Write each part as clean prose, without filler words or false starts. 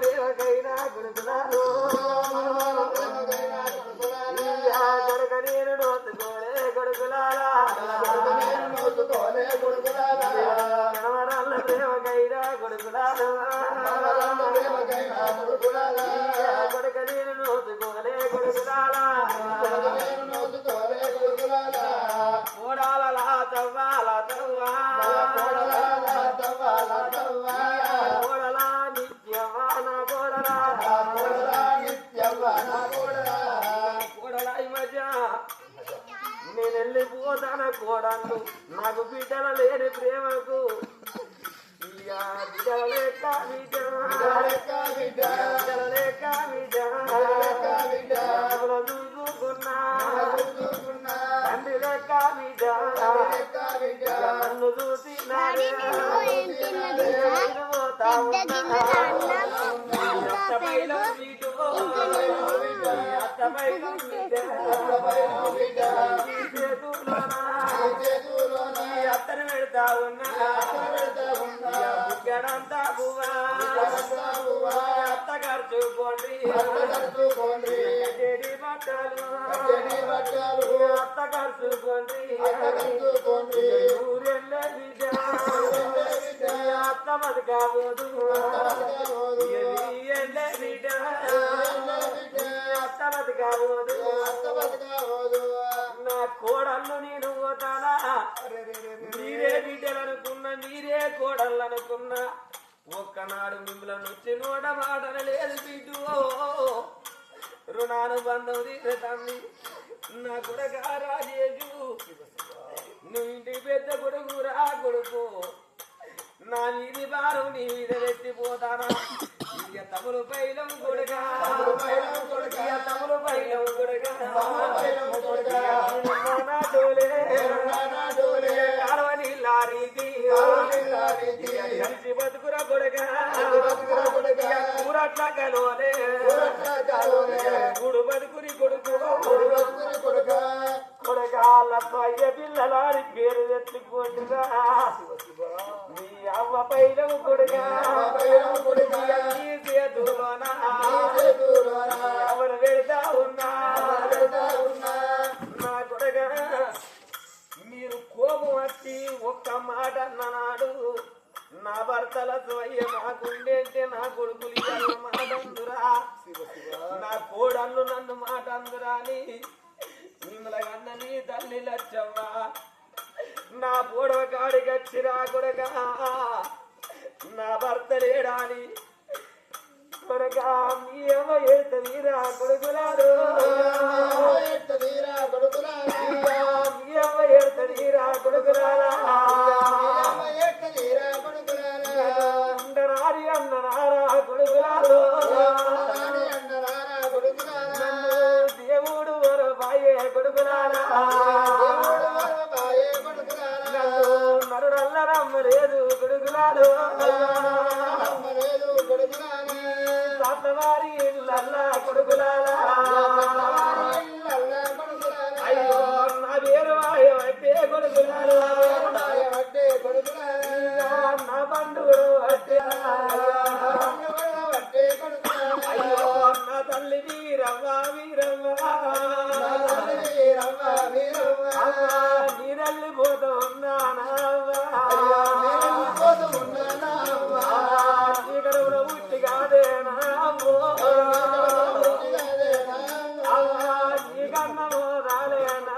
ప్రేమకైనా గుడుకులాలు కొడుక నేను నోసుకోలే కొడుకులాలా మనవరాళ్ళ ప్రేమకైనా కొడుకులాలు కొడుక నేను నోసుకోలే కొడుకులాలా కోడాల తవ్వాల తవ్వా కోడలా నిత్యవాన కోడలా కోడలా ఈ మధ్య నేను వెళ్ళిపోతాన కోడలు నాకు బిడ్డల లేని ప్రేమకు బిడ్డల లేక బిడ్డ చూసుకున్నా తండ్రి లేక బిడ్డ నన్ను చూసి అత్తను పెడతా ఉన్నా బుగ్గడంతా బువ్వా అత్త ఖర్చుకోండి చెడి బట్టలు అత్త ఖర్చుకోండి ఊరెళ్ళే బిడ్డ అత్త బతకపోదు ఎళ్ళే బిడ్డ అత్త బతకపోదు నా కోడళ్ళు నేను పోతానా మీరే బిడ్డలనుకున్నా మీరే కోడళ్ళు అనుకున్నా ఒక్కనాడు మిమ్మల్ని వచ్చి నోట మాటన లేదు బిడ్డు రుణానుబంధం తీరతాన్ని నా కొడుక రాజేజు నువ్వు ఇంటి పెద్ద కొడుకు రా కొడుకు నా మీది భారం నీ మీద ఎత్తిపోతానా ఇక తమలు పైలం కొడుక తమలు పైలం కొడుక కాలవని లారీకి కలిసి బతుకుర కొడుక కూరట్ల కలోనే గుడు బతుకుని కొడుకు కొడుకాళ్ళ అయ్య పిల్లలారి పేరు ఎత్తుకుంటుగా నీ అవ్వ పైలం కొడుగా ఎవరు పెడతా ఉన్నా నా కొడుగా మీరు కోపం వచ్చి ఒక్క మాట అన్ననాడు నా భర్తల స్వయ్య నాకుండేంటే నా కొడుకులు మాట అందురా నా కోడళ్ళు నన్ను మాట అందురా అని మిమ్మల్ని కన్న నీ తల్లి లచ్చవ్వా నా పొడవ కాడికి వచ్చిరా కొడక నా భర్త లేడాని కొడక మీ అమ్మ ఎడుతీరా కొడుకులారు మీ అమ్మ ఎడుతీరా కొడుకులారా ఉండరాని అన్ననారా కొడుకులారు దేవుడు వరబాయే కొడుకులారా మరుడల్ల రమ్మలేదు కొడుకులారు వారి ఇళ్ళల్లా కొడుకులారా అయ్యో నా పేరు అంటే కొడుకులారా నా పండుగ అంటే అయ్యో నా తల్లి వీరవ్వ నీరల్లి పోతూ ఉన్నానా చీకరులో ఉట్టి కాదేనా నీకన్నమో రాలేనా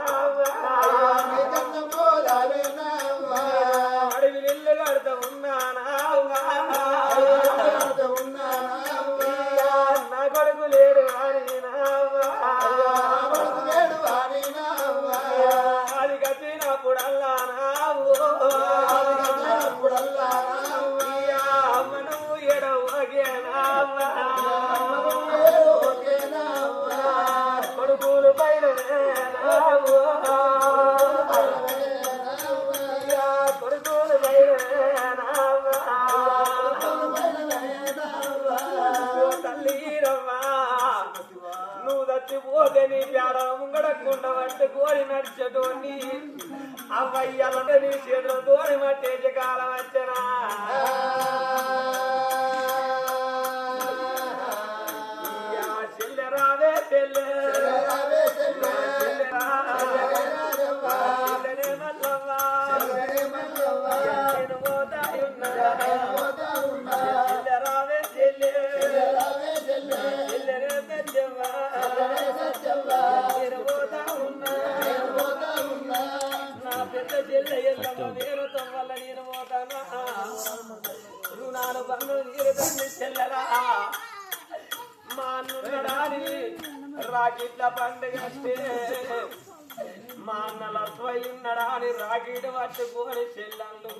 అడవి ఇల్లు కడుతూ ఉన్నానా నా కొడుకు లేడు అని అది కట్టినప్పుడల్లా అమ్మను ఎడవగేనా కొడుకులు పైన కొడుకులు పైన తల్లిరమ్మా నువ్వు చచ్చిపోతే నీ పేడ ముంగడకుండా వంటి కోరి నడిచేటోని అవ్వయ్యాలంటే నీ చేతులు తోడి మట్టేసి కాలం వచ్చనా తీరుతుంది చెల్లరా మా అన్నున్నాడాని రాకిట్ల పండుగ మా అన్నల స్వయున్నాడా అని రాకీడు పట్టుకొని చెల్లెళ్ళు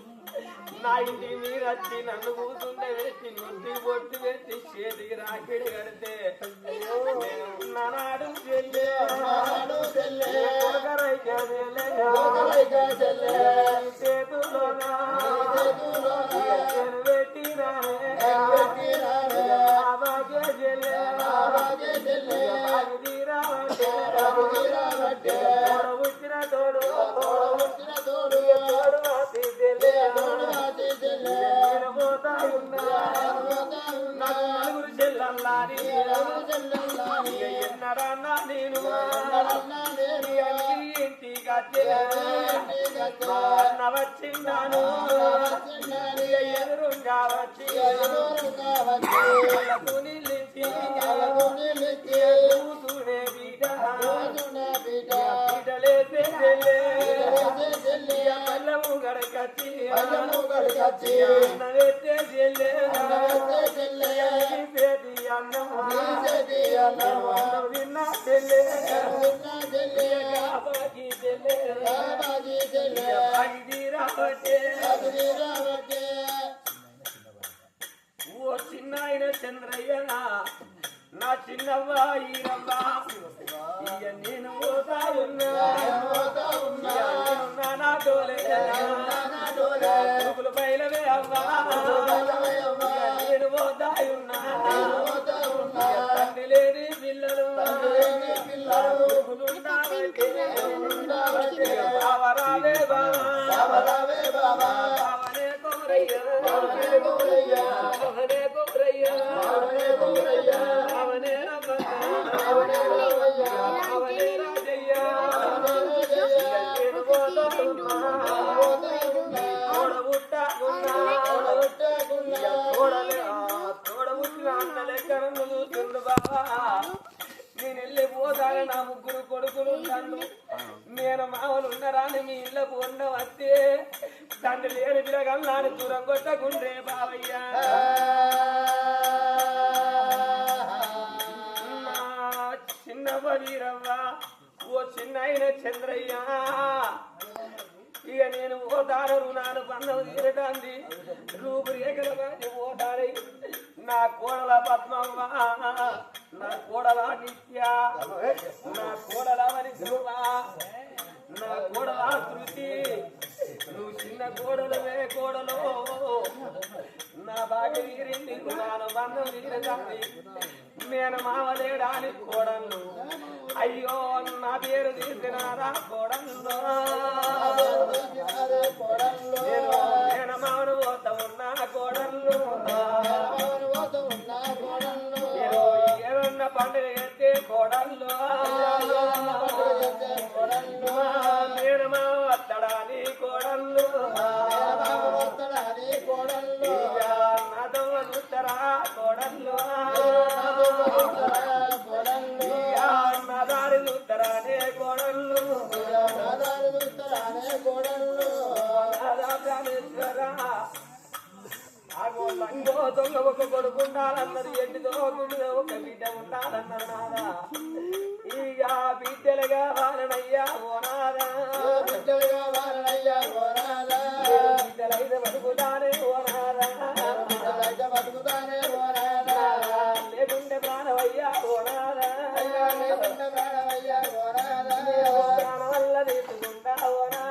నా ఇంటి మీరు వచ్చి నన్ను కూతుండే పెట్టి నొట్టి బొట్టు పెట్టి చేతికి రాకీడు కడితే నాడు చేతులోనా పెట్టినా వచ్చిన తోడు నలుగురు చెల్లల్లాని ఎన్నడన్నా నేను ఇంటిగా వచ్చిన్నాను ఎదురుగా వచ్చి కూతునే బిడ్డలే అల్లము గడకచ్చి నవెత్తే చెల్లె అన్నం విన్నా చెల్లె ఓ చిన్న ఆయన చంద్రయ్య నా చిన్నవ్వ ఈరవ్వ ఇక నేను పోతా ఉన్నా నా డోలే బయలవే అవ్వా నేను పోతా ఉన్నా తండ్రి లేని పిల్లలు బావరావే బావా అవనే కోరయ్య అవనే కోరయ్య అవనే అవనే రాజయ్య తోడబుట్టిన అన్నలే కరణు చూస్తుండు బాబా నేను వెళ్ళిపోతాను నా ముగ్గురు కొడుకులు నన్ను నేను మామూలు ఉన్నారాని మీ ఇళ్ళకు ఉన్న వస్తే తండ్రి లేని పిలగల్లాని దూరం కొట్టకుండ్రే బావయ్య నా చిన్నవ్వ వీరవ్వ ఓ చిన్న ఆయన చంద్రయ్య ఇక నేను పోతాను రుణాలు బంధం తీరటాంది రూపురేఖల పోతాను నా కోడల పద్మవ్వ నా కోడల నిత్య నా కోడల వరిశువ నా కోడల శృతి నువ్వు చిన్న కోడలవే కోడలో నా బాగా తీరింది రుణాలు బంధం తీరటాంది నేను మావలేడాని కోడలు అయ్యో నా పేరు తీసినారా కోడల్లో నేను మామను పోతా ఉన్నా కోడళ్ళు ఏమన్నా పండుగ ఎత్తే కోడళ్ళు నేను మా వత్తడాని కోడళ్ళు నాతో చూస్తారా కోడళ్ళు నా దారి చూస్తారానే కోడళ్ళు దొంగ ఒక కొడుకు ఉండాలన్నారు ఎన్నిదో గుడిలో ఒక బిడ్డ ఉండాలన్నారు నాదా ఇక బిడ్డలుగా వారనయ్యా ఓనాదా బిడ్డలైతే బతుకుతానే ఓనాదా లేకుంటే ప్రాణమయ్యా ఓనాదా ప్రాణం వల్ల తీసుకుంటా ఓనా